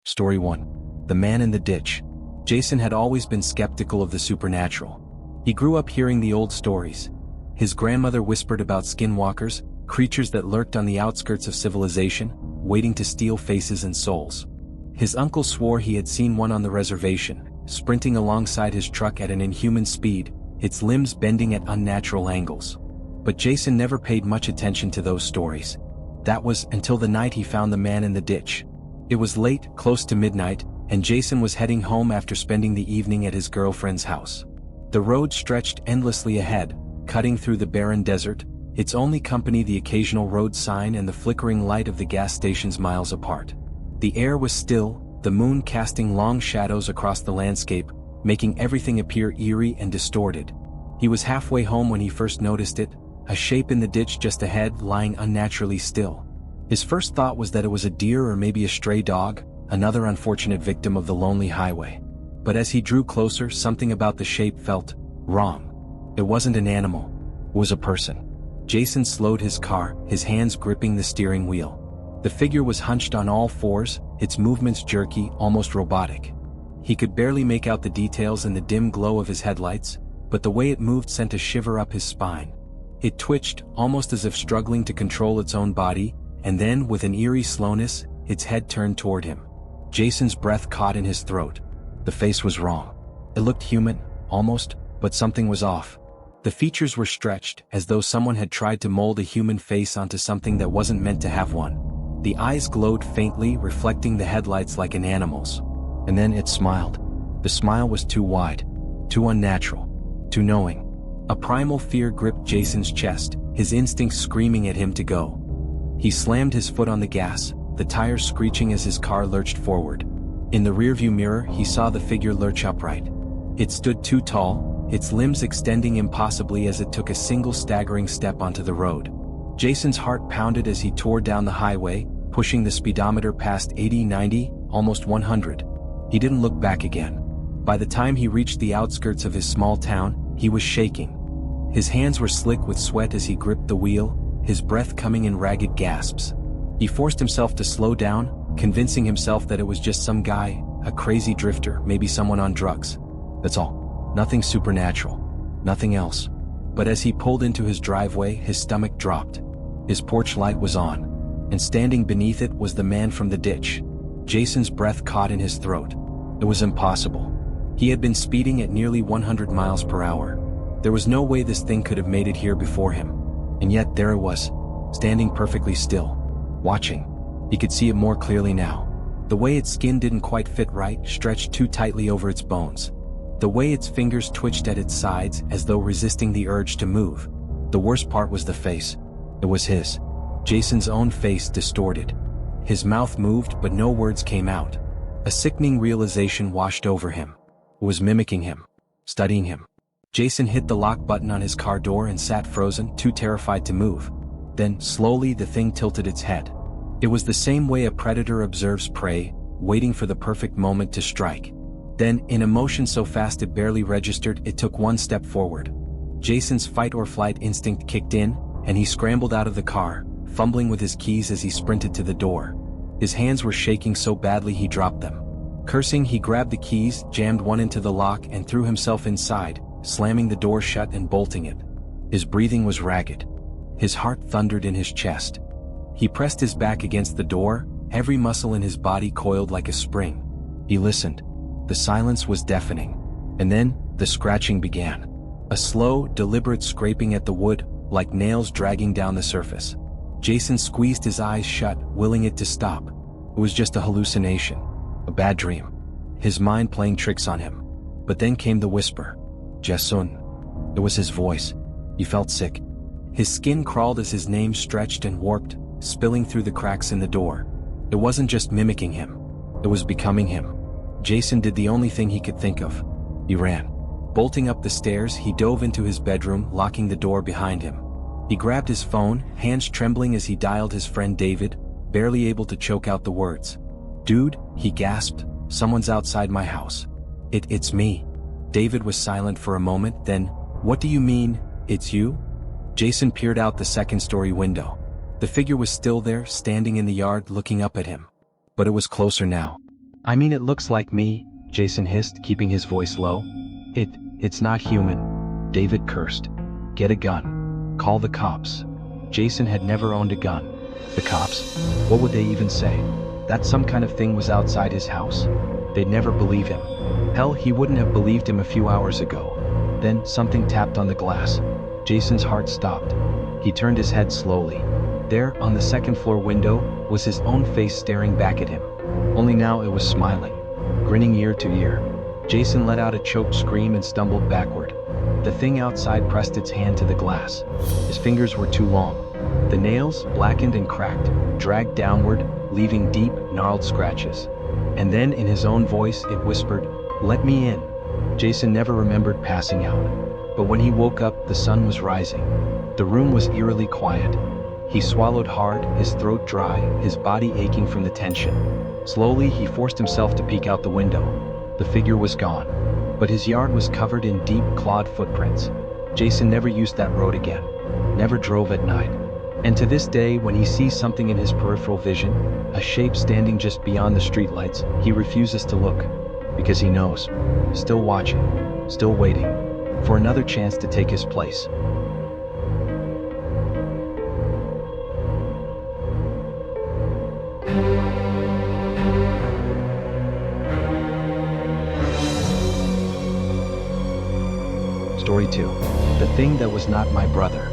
Story 1. The Man in the Ditch. Jason had always been skeptical of the supernatural. He grew up hearing the old stories. His grandmother whispered about skinwalkers, creatures that lurked on the outskirts of civilization, waiting to steal faces and souls. His uncle swore he had seen one on the reservation, sprinting alongside his truck at an inhuman speed, its limbs bending at unnatural angles. But Jason never paid much attention to those stories. That was until the night he found the man in the ditch. It was late, close to midnight, and Jason was heading home after spending the evening at his girlfriend's house. The road stretched endlessly ahead, cutting through the barren desert, its only company the occasional road sign and the flickering light of the gas stations miles apart. The air was still, the moon casting long shadows across the landscape, making everything appear eerie and distorted. He was halfway home when he first noticed it, a shape in the ditch just ahead lying unnaturally still. His first thought was that it was a deer or maybe a stray dog, another unfortunate victim of the lonely highway. But as he drew closer, something about the shape felt wrong. It wasn't an animal. It was a person. Jason slowed his car, his hands gripping the steering wheel. The figure was hunched on all fours, its movements jerky, almost robotic. He could barely make out the details in the dim glow of his headlights, but the way it moved sent a shiver up his spine. It twitched, almost as if struggling to control its own body, and then, with an eerie slowness, its head turned toward him. Jason's breath caught in his throat. The face was wrong. It looked human, almost, but something was off. The features were stretched, as though someone had tried to mold a human face onto something that wasn't meant to have one. The eyes glowed faintly, reflecting the headlights like an animal's. And then it smiled. The smile was too wide, too unnatural, too knowing. A primal fear gripped Jason's chest, his instincts screaming at him to go. He slammed his foot on the gas, the tires screeching as his car lurched forward. In the rearview mirror, he saw the figure lurch upright. It stood too tall, its limbs extending impossibly as it took a single staggering step onto the road. Jason's heart pounded as he tore down the highway, pushing the speedometer past 80, 90, almost 100. He didn't look back again. By the time he reached the outskirts of his small town, he was shaking. His hands were slick with sweat as he gripped the wheel, his breath coming in ragged gasps. He forced himself to slow down, convincing himself that it was just some guy, a crazy drifter, maybe someone on drugs. That's all. Nothing supernatural. Nothing else. But as he pulled into his driveway, his stomach dropped. His porch light was on, and standing beneath it was the man from the ditch. Jason's breath caught in his throat. It was impossible. He had been speeding at nearly 100 miles per hour. There was no way this thing could have made it here before him. And yet there it was, standing perfectly still, watching. He could see it more clearly now. The way its skin didn't quite fit right, stretched too tightly over its bones. The way its fingers twitched at its sides as though resisting the urge to move. The worst part was the face. It was his. Jason's own face, distorted. His mouth moved but no words came out. A sickening realization washed over him. It was mimicking him, studying him. Jason hit the lock button on his car door and sat frozen, too terrified to move. Then, slowly, the thing tilted its head. It was the same way a predator observes prey, waiting for the perfect moment to strike. Then, in a motion so fast it barely registered, it took one step forward. Jason's fight-or-flight instinct kicked in, and he scrambled out of the car, fumbling with his keys as he sprinted to the door. His hands were shaking so badly he dropped them. Cursing, he grabbed the keys, jammed one into the lock, and threw himself inside, slamming the door shut and bolting it. His breathing was ragged. His heart thundered in his chest. He pressed his back against the door, every muscle in his body coiled like a spring. He listened. The silence was deafening. And then, the scratching began. A slow, deliberate scraping at the wood, like nails dragging down the surface. Jason squeezed his eyes shut, willing it to stop. It was just a hallucination. A bad dream. His mind playing tricks on him. But then came the whisper. Jason. It was his voice. He felt sick. His skin crawled as his name stretched and warped, spilling through the cracks in the door. It wasn't just mimicking him. It was becoming him. Jason did the only thing he could think of. He ran. Bolting up the stairs, he dove into his bedroom, locking the door behind him. He grabbed his phone, hands trembling as he dialed his friend David, barely able to choke out the words. "Dude," he gasped, "someone's outside my house." It's me." David was silent for a moment, then, "What do you mean, it's you?" Jason peered out the second-story window. The figure was still there, standing in the yard looking up at him. But it was closer now. I mean, it looks like me, Jason hissed, keeping his voice low. It's not human. David cursed. Get a gun. Call the cops. Jason had never owned a gun. The cops? What would they even say? That some kind of thing was outside his house? They'd never believe him. Hell, he wouldn't have believed him a few hours ago. Then something tapped on the glass. Jason's heart stopped. He turned his head slowly. There, on the second-floor window, was his own face staring back at him. Only now it was smiling, grinning ear to ear. Jason let out a choked scream and stumbled backward. The thing outside pressed its hand to the glass. His fingers were too long. The nails, blackened and cracked, dragged downward, leaving deep, gnarled scratches. And then, in his own voice, it whispered, "Let me in." Jason never remembered passing out. But when he woke up, the sun was rising. The room was eerily quiet. He swallowed hard, his throat dry, his body aching from the tension. Slowly, he forced himself to peek out the window. The figure was gone, but his yard was covered in deep, clawed footprints. Jason never used that road again, never drove at night. And to this day, when he sees something in his peripheral vision, a shape standing just beyond the streetlights, he refuses to look, because he knows, still watching, still waiting, for another chance to take his place. Story 2. The Thing That Was Not My Brother.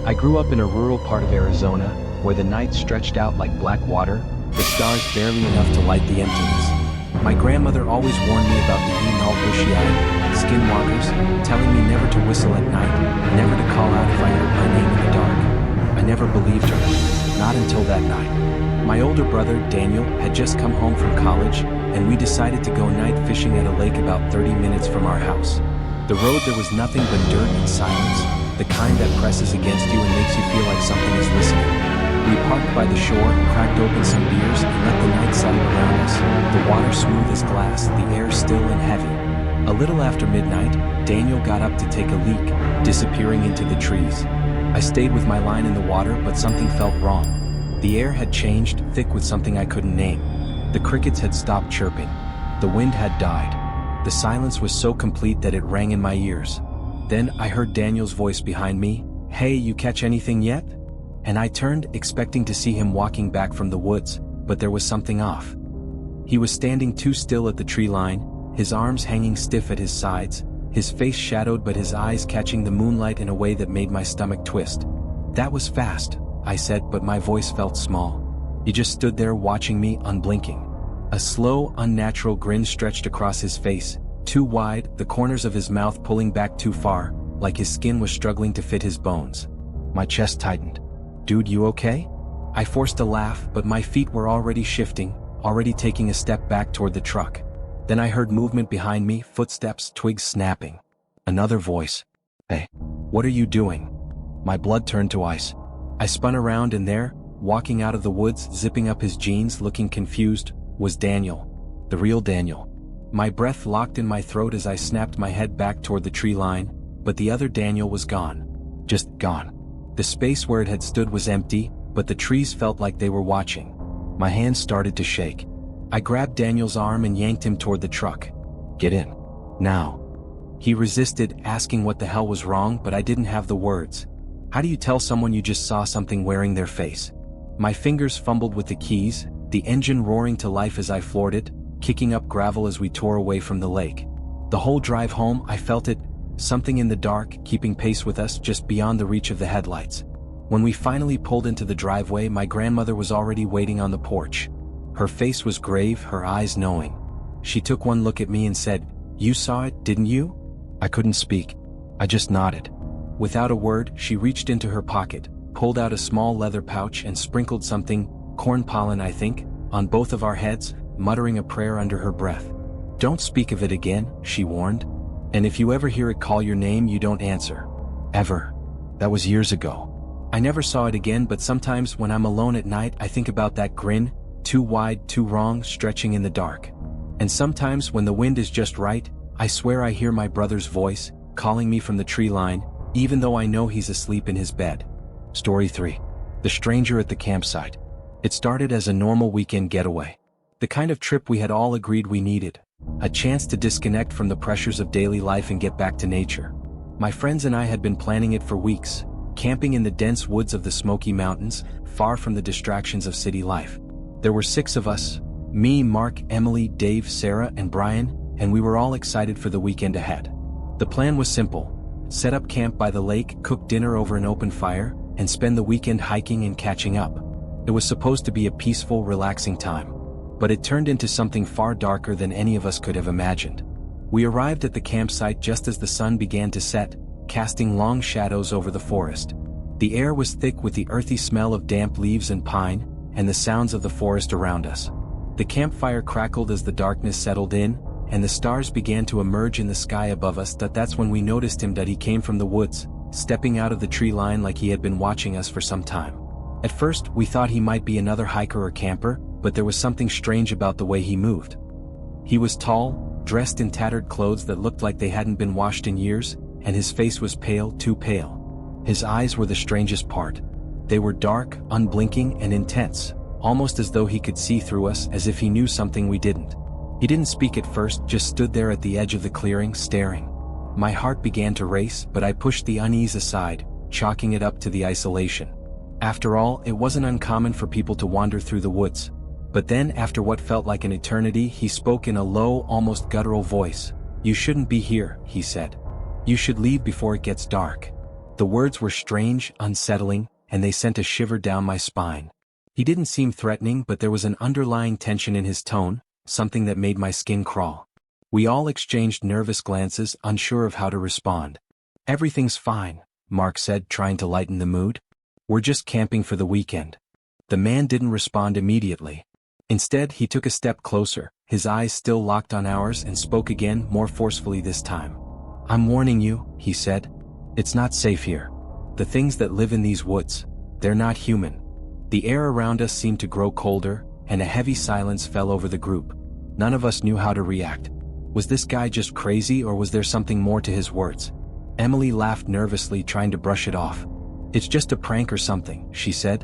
I grew up in a rural part of Arizona, where the night stretched out like black water, the stars barely enough to light the emptiness. My grandmother always warned me about the email bushy-eyed skinwalkers, telling me never to whistle at night, never to call out if I heard my name in the dark. I never believed her, not until that night. My older brother, Daniel, had just come home from college, and we decided to go night fishing at a lake about 30 minutes from our house. The road, there was nothing but dirt and silence, the kind that presses against you and makes you feel like something is listening. We parked by the shore, cracked open some beers, and let the night settle around us, the water smooth as glass, the air still and heavy. A little after midnight, Daniel got up to take a leak, disappearing into the trees. I stayed with my line in the water, but something felt wrong. The air had changed, thick with something I couldn't name. The crickets had stopped chirping. The wind had died. The silence was so complete that it rang in my ears. Then I heard Daniel's voice behind me, "Hey, you catch anything yet?" And I turned, expecting to see him walking back from the woods, but there was something off. He was standing too still at the tree line, his arms hanging stiff at his sides, his face shadowed but his eyes catching the moonlight in a way that made my stomach twist. "That was fast," I said, but my voice felt small. He just stood there watching me, unblinking. A slow, unnatural grin stretched across his face, too wide, the corners of his mouth pulling back too far, like his skin was struggling to fit his bones. My chest tightened. "Dude, you okay?" I forced a laugh, but my feet were already shifting, already taking a step back toward the truck. Then I heard movement behind me, footsteps, twigs snapping. Another voice. "Hey, what are you doing?" My blood turned to ice. I spun around and there, walking out of the woods, zipping up his jeans, looking confused, was Daniel. The real Daniel. My breath locked in my throat as I snapped my head back toward the tree line, but the other Daniel was gone. Just gone. The space where it had stood was empty, but the trees felt like they were watching. My hands started to shake. I grabbed Daniel's arm and yanked him toward the truck. "Get in. Now." He resisted, asking what the hell was wrong, but I didn't have the words. How do you tell someone you just saw something wearing their face? My fingers fumbled with the keys, the engine roaring to life as I floored it, kicking up gravel as we tore away from the lake. The whole drive home, I felt it, something in the dark, keeping pace with us just beyond the reach of the headlights. When we finally pulled into the driveway, my grandmother was already waiting on the porch. Her face was grave, her eyes knowing. She took one look at me and said, "You saw it, didn't you?" I couldn't speak. I just nodded. Without a word, she reached into her pocket, pulled out a small leather pouch and sprinkled something, corn pollen I think, on both of our heads, muttering a prayer under her breath. "Don't speak of it again," she warned. "And if you ever hear it call your name, you don't answer. Ever." That was years ago. I never saw it again, but sometimes when I'm alone at night I think about that grin, too wide, too wrong, stretching in the dark. And sometimes when the wind is just right, I swear I hear my brother's voice, calling me from the tree line, even though I know he's asleep in his bed. Story 3. The Stranger at the Campsite. It started as a normal weekend getaway. The kind of trip we had all agreed we needed. A chance to disconnect from the pressures of daily life and get back to nature. My friends and I had been planning it for weeks, camping in the dense woods of the Smoky Mountains, far from the distractions of city life. There were 6 of us, me, Mark, Emily, Dave, Sarah, and Brian, and we were all excited for the weekend ahead. The plan was simple: set up camp by the lake, cook dinner over an open fire, and spend the weekend hiking and catching up. It was supposed to be a peaceful, relaxing time. But it turned into something far darker than any of us could have imagined. We arrived at the campsite just as the sun began to set, casting long shadows over the forest. The air was thick with the earthy smell of damp leaves and pine, and the sounds of the forest around us. The campfire crackled as the darkness settled in, and the stars began to emerge in the sky above us. That's when we noticed him. That he came from the woods, stepping out of the tree line like he had been watching us for some time. At first, we thought he might be another hiker or camper, but there was something strange about the way he moved. He was tall, dressed in tattered clothes that looked like they hadn't been washed in years, and his face was pale, too pale. His eyes were the strangest part. They were dark, unblinking, and intense, almost as though he could see through us, as if he knew something we didn't. He didn't speak at first, just stood there at the edge of the clearing, staring. My heart began to race, but I pushed the unease aside, chalking it up to the isolation. After all, it wasn't uncommon for people to wander through the woods. But then, after what felt like an eternity, he spoke in a low, almost guttural voice. "You shouldn't be here," he said. "You should leave before it gets dark." The words were strange, unsettling, and they sent a shiver down my spine. He didn't seem threatening, but there was an underlying tension in his tone, something that made my skin crawl. We all exchanged nervous glances, unsure of how to respond. "Everything's fine," Mark said, trying to lighten the mood. "We're just camping for the weekend." The man didn't respond immediately. Instead, he took a step closer, his eyes still locked on ours, and spoke again, more forcefully this time. "I'm warning you," he said. "It's not safe here. The things that live in these woods, they're not human." The air around us seemed to grow colder, and a heavy silence fell over the group. None of us knew how to react. Was this guy just crazy, or was there something more to his words? Emily laughed nervously, trying to brush it off. "It's just a prank or something," she said.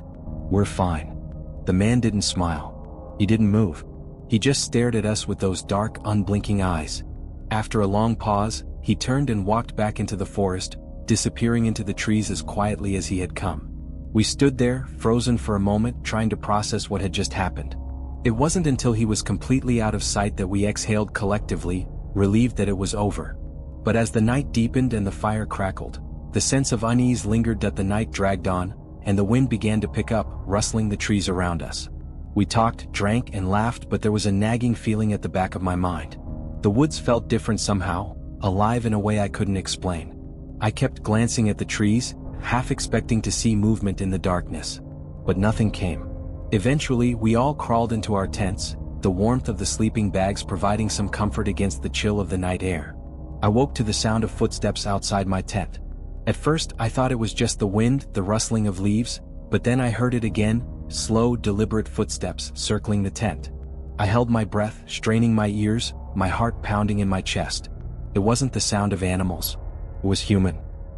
"We're fine." The man didn't smile. He didn't move. He just stared at us with those dark, unblinking eyes. After a long pause, he turned and walked back into the forest, disappearing into the trees as quietly as he had come. We stood there, frozen for a moment, trying to process what had just happened. It wasn't until he was completely out of sight that we exhaled collectively, relieved that it was over. But as the night deepened and the fire crackled, the sense of unease lingered. That the night dragged on, and the wind began to pick up, rustling the trees around us. We talked, drank, and laughed, but there was a nagging feeling at the back of my mind. The woods felt different somehow, alive in a way I couldn't explain. I kept glancing at the trees, half expecting to see movement in the darkness. But nothing came. Eventually, we all crawled into our tents, the warmth of the sleeping bags providing some comfort against the chill of the night air. I woke to the sound of footsteps outside my tent. At first, I thought it was just the wind, the rustling of leaves, but then I heard it again. Slow, deliberate footsteps circling the tent. I held my breath, straining my ears, my heart pounding in my chest. It wasn't the sound of animals. It was human.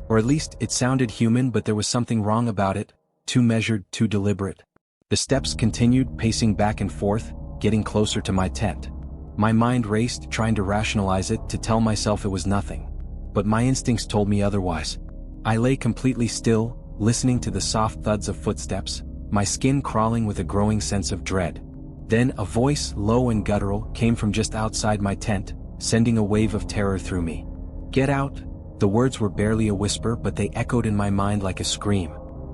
Or at least, it sounded human, but there was something wrong about it, too measured, too deliberate. The steps continued, pacing back and forth, getting closer to my tent. My mind raced, trying to rationalize it, to tell myself it was nothing. But my instincts told me otherwise. I lay completely still, listening to the soft thuds of footsteps, my skin crawling with a growing sense of dread. Then a voice, low and guttural, came from just outside my tent, sending a wave of terror through me. "Get out!" The words were barely a whisper, but they echoed in my mind like a scream.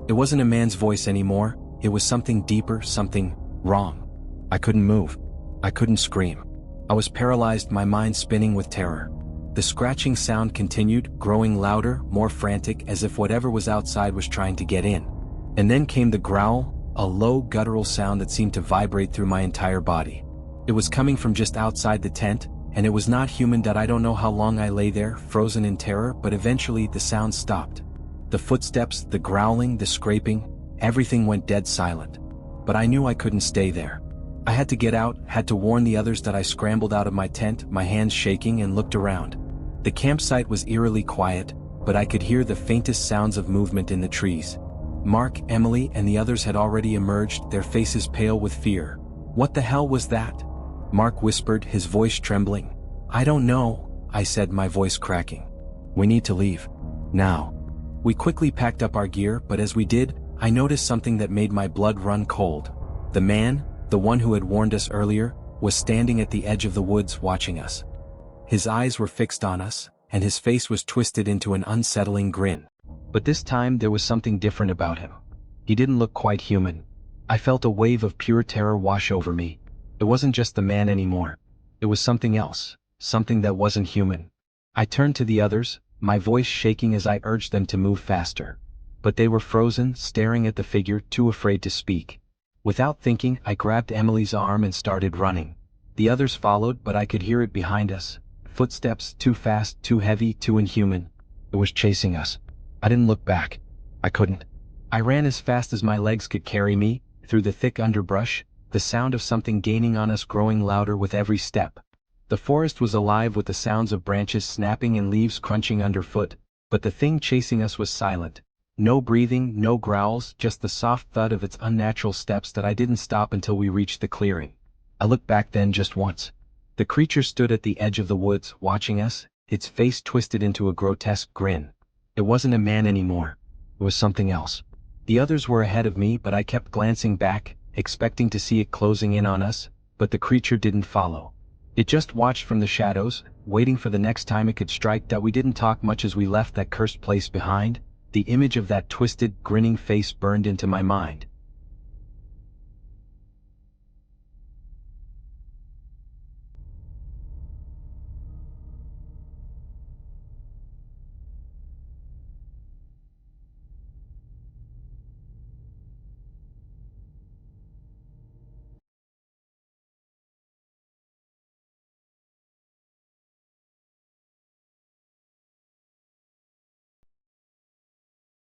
It wasn't a man's voice anymore, it was something deeper, something wrong. I couldn't move. I couldn't scream. I was paralyzed, my mind spinning with terror. The scratching sound continued, growing louder, more frantic, as if whatever was outside was trying to get in. And then came the growl, a low guttural sound that seemed to vibrate through my entire body. It was coming from just outside the tent, and it was not human. That I don't know how long I lay there, frozen in terror, but eventually the sound stopped. The footsteps, the growling, the scraping, everything went dead silent. But I knew I couldn't stay there. I had to get out, had to warn the others. That I scrambled out of my tent, my hands shaking, and looked around. The campsite was eerily quiet, but I could hear the faintest sounds of movement in the trees. Mark, Emily, and the others had already emerged, their faces pale with fear. "What the hell was that?" Mark whispered, his voice trembling. "I don't know," I said, my voice cracking. "We need to leave. Now." We quickly packed up our gear, but as we did, I noticed something that made my blood run cold. The man, the one who had warned us earlier, was standing at the edge of the woods watching us. His eyes were fixed on us, and his face was twisted into an unsettling grin. But this time there was something different about him. He didn't look quite human. I felt a wave of pure terror wash over me. It wasn't just the man anymore. It was something else, something that wasn't human. I turned to the others, my voice shaking as I urged them to move faster. But they were frozen, staring at the figure, too afraid to speak. Without thinking, I grabbed Emily's arm and started running. The others followed, but I could hear it behind us. Footsteps, too fast, too heavy, too inhuman. It was chasing us. I didn't look back. I couldn't. I ran as fast as my legs could carry me, through the thick underbrush, the sound of something gaining on us growing louder with every step. The forest was alive with the sounds of branches snapping and leaves crunching underfoot, but the thing chasing us was silent. No breathing, no growls, just the soft thud of its unnatural steps that I didn't stop until we reached the clearing. I looked back then just once. The creature stood at the edge of the woods, watching us, its face twisted into a grotesque grin. It wasn't a man anymore. It was something else. The others were ahead of me, but I kept glancing back, expecting to see it closing in on us, but the creature didn't follow. It just watched from the shadows, waiting for the next time it could strike. We didn't talk much as we left that cursed place behind. The image of that twisted, grinning face burned into my mind.